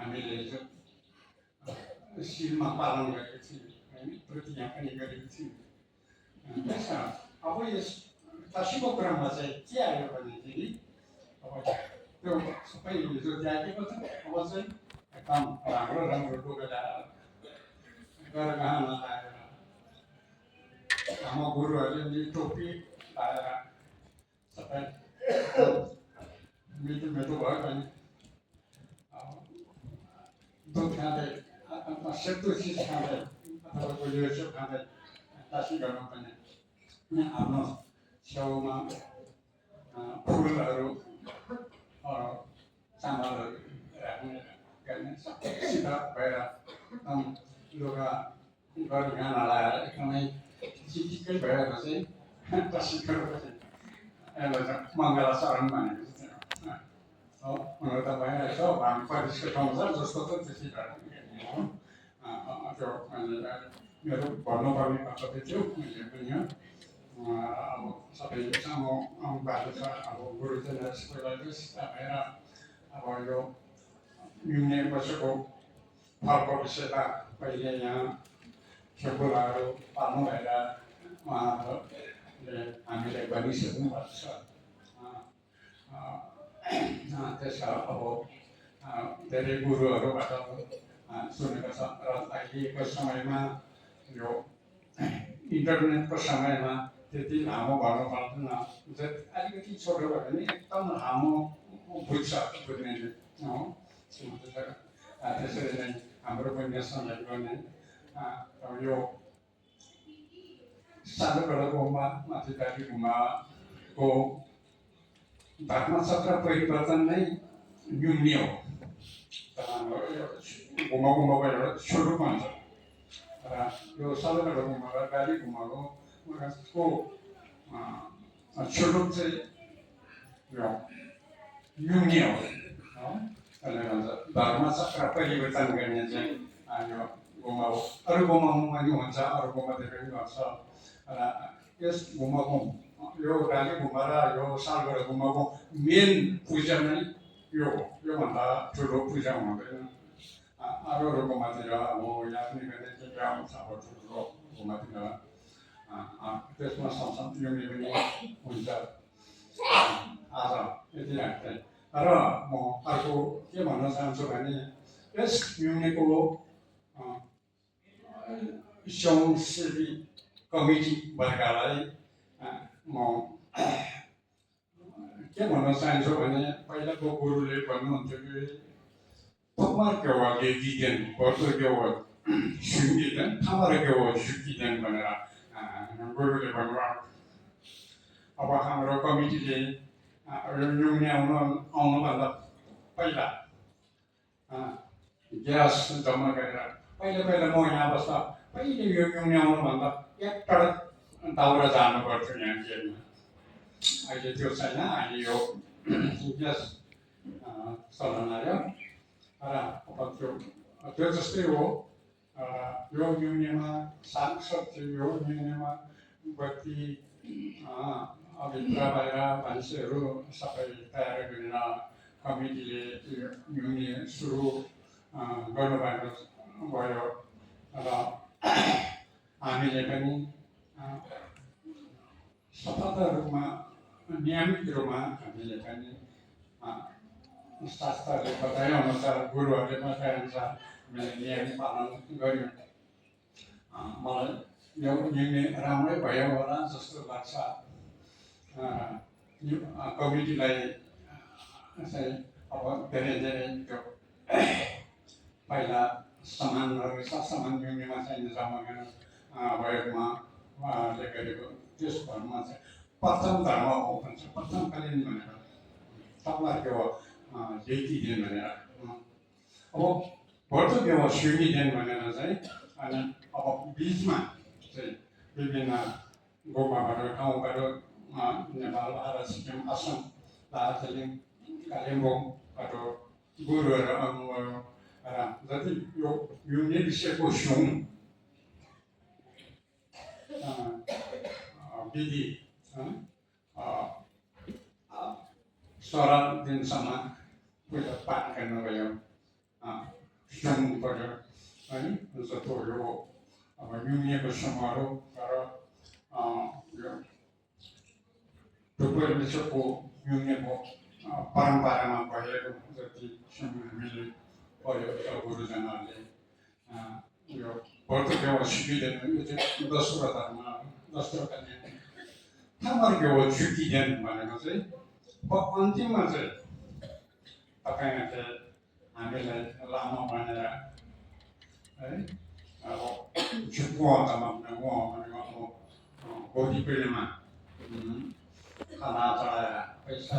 हामीले शिरमा पालन गरेको थियौँ होइन, प्रतिज्ञा पनि गरेको थियौँ। त्यस कारण अब यस काशीको क्रममा चाहिँ के आयो भनेदेखि अब त्यो सबै हिजो त्यागेको छ, अब चाहिँ एकदम राम्रो राम्रो लुगा लगाएर गरगहना लगाएर हाम्रो गुरुहरूले नि टोपी लगाएर सबै मिठो मिठो भयो भने दुध खाँदै सेतो चिज खाँदै अथवा गुलियो सब खाँदै काशी गर्नुपर्ने अनि आफ्नो छेउमा फुलहरू चामलहरू राख्ने गर्ने सबैसित भएर एकदम लुगा गरगहना लगाएर एकदमै चिटिक्कै भएर चाहिँ काशी गर्नुपर्छ। यसलाई चाहिँ मङ्गलाचरण भनेको चाहिँ हुन त भइरहेछ, हामी परिसको ठाउँ छ जस्तो त त्यसै हो। त्यो मेरो भन्नुपर्ने कर्तव्य थियो, मैले पनि अब सबै सामु आउनु भएको छ। अब गुरुजनहरू सबैलाई सिधा भएर अब यो युनियन वर्षको फलको विषयमा पहिले यहाँ खेपुलाहरू पाल्नु भएर उहाँहरूले हामीले भनिसक्नु भएको छ। त्यसका अब धेरै गुरुहरूबाट सुनेको छ र अहिलेको समयमा यो इन्टरनेटको समयमा त्यति लामो भन्नु पर्दैन, अलिकति छोटो भयो भने एकदम लामो बुझ्छ बुझ्नेले हो। त्यसरी नै हाम्रो पनि समयको नै यो सालुगढा गुम्बा माथिकाली गुम्बाको धर्मचक्र परिवर्तन नै न्यून्य हो। गुम्बा गुम्बाको एउटा स्वरूप हुन्छ र यो सालुगढा गुम्बा र गाली गुम्बाको स्वरूप चाहिँ यो न्यून्य हो। त्यसले भन्छ धर्मचक्र परिवर्तन गर्ने चाहिँ यो गुम्बा हो। अरू गुम्बामा पनि हुन्छ, अरू गुम्बातिर पनि गर्छ र यस गुम्बाको यो गाली गुम्बा र यो सालुगढा गुम्बाको मेन पूजा नै यो हो। योभन्दा ठुलो पूजा हुँदैन। अरू अरू गुम्बातिर अब यहाँ पनि गर्ने के आउँछ अब ठुलो गुम्बातिर त्यसमा सँगसँगै युनि पनि हुन्छ। आज यति राख्दै र म अर्को के भन्न चाहन्छु भने यस युनिको स्वयंसेवी कमिटी वर्गलाई म के भन्न चाहन्छु भने पहिलाको गुरुले भन्नुहुन्थ्यो कि तमार केवा लेखिदेन पर्दो केवा सुन्दिदेन थामर केवा सुकिदेन भनेर गुरुले भन्नुभयो। अब हाम्रो कमिटीले युनि आउनुभन्दा पहिला ग्यास जम्मा गरेर पहिला म यहाँ बस्दा पहिले यो युनि आउनुभन्दा एकपल्ट दाउरा जानु पर्थ्यो यहाँ जेलमा। अहिले त्यो छैन, अहिले यो ग्यास चलन आयो र अब त्यो जस्तै हो। यो युनिमा सांसद यो युनिमा बत्ती भित्र बाहिर मान्छेहरू सबै तयार गरेर कमिटीले युनि सुरु गर्नुभएको भयो र हामीले पनि सफलता रूपमा नियमित रूपमा हामीले पनि शास्त्रले बताएअनुसार गुरुहरूले बताएअनुसार हामीले नियम पालन गऱ्यौँ। मलाई यो निर्णय राम्रै भयो होला जस्तो लाग्छ। कमिटीलाई चाहिँ अब धेरै त्यो पहिला सामानहरू सामान युनिमा चाहिँ जम्मा गर्नु भएकोमा उहाँहरूले गरेको त्यस भरमा चाहिँ प्रथम धर्म हो भन्छ। प्रथमकालीन भनेर तपाईँलाई त्यो लेखिदेन भनेर अब भर्दो त्यो सुनिदेन भनेर चाहिँ अनि अब बिचमा चाहिँ विभिन्न गुम्बाबाट ठाउँबाट नेपाल भारत सिक्किम असम दार्जिलिङ कालिम्पोङबाट गुरुहरू आउनुभयो र जति यो युनि विषयको सुन विधि 16 दिनसम्म पूजा पाठ गर्नुभयो। 좀 버려 아니 그래서 또 요 유니에그 셔마로 가라 dopo il suo unico paramparama poi tutti sono mille poi lavoro giornale io molto che ho subito invece da sola da sola tamar che ho 죽이는 말은 거지 언제 맞을 아까 그 아메리카 라마 마네라 죽고 아마 뭐 어디 빌리만 하나 자야 회사